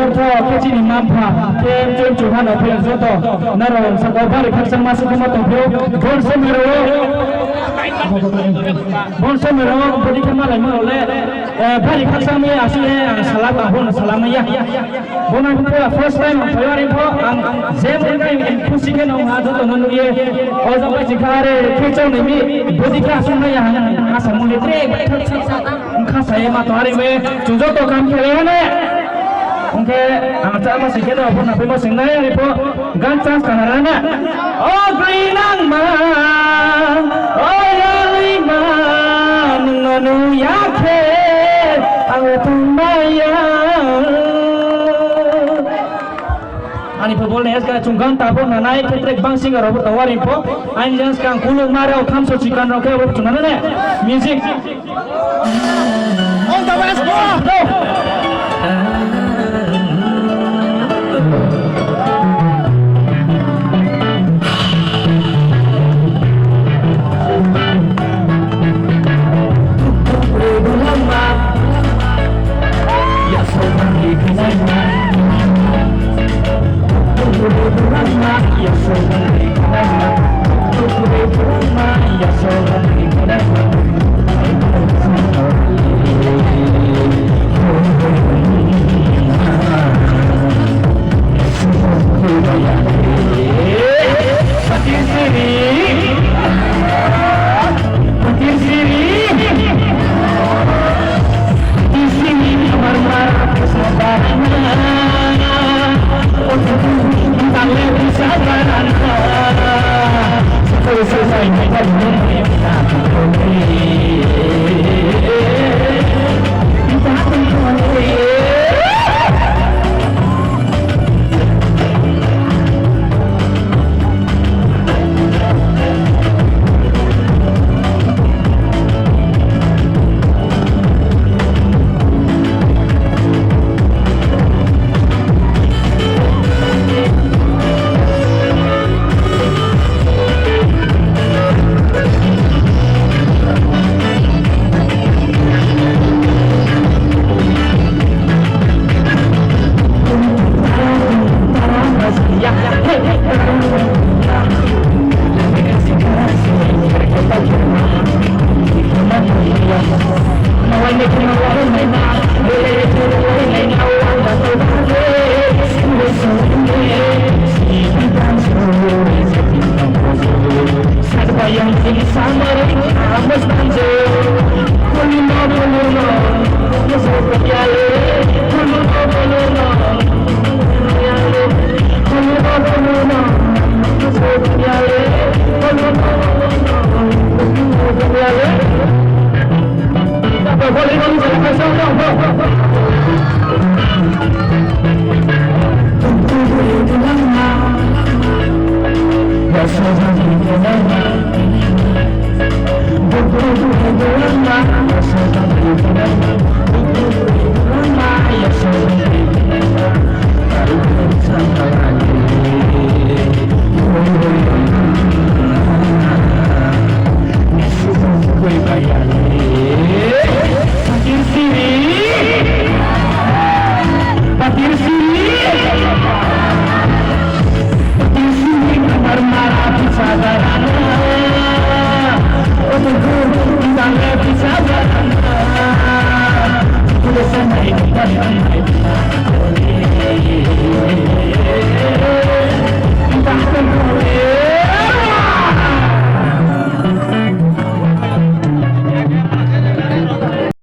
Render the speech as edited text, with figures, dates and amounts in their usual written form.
keji ni mampa kem jem Tuhan apa yang joto naro sakobari khaksan masuk ke motor bio bon semero bodi kemalai mole bari khaksan me asli salam ahun salam ya bon aku first time bayari po ang jem kai kusi ke nong adu to nonu ye ojo pai sikare kecau ni mi bodi khaksan me ya asam mule tre khasa ye ma to ari me jujo to kam khele ne Oke, amat apa sih kita pun apa mau singgah ya po gancang sekarangnya. Oh grinang man, oh yaliman, nonu yake, aku tumbayang. Ani po boleh sekarang cunggang tapon naik ketrek bang singgah robot tawarin po. Anjang sekarang kulung marau kamso cikan roke robot cungan ne. Music. On the west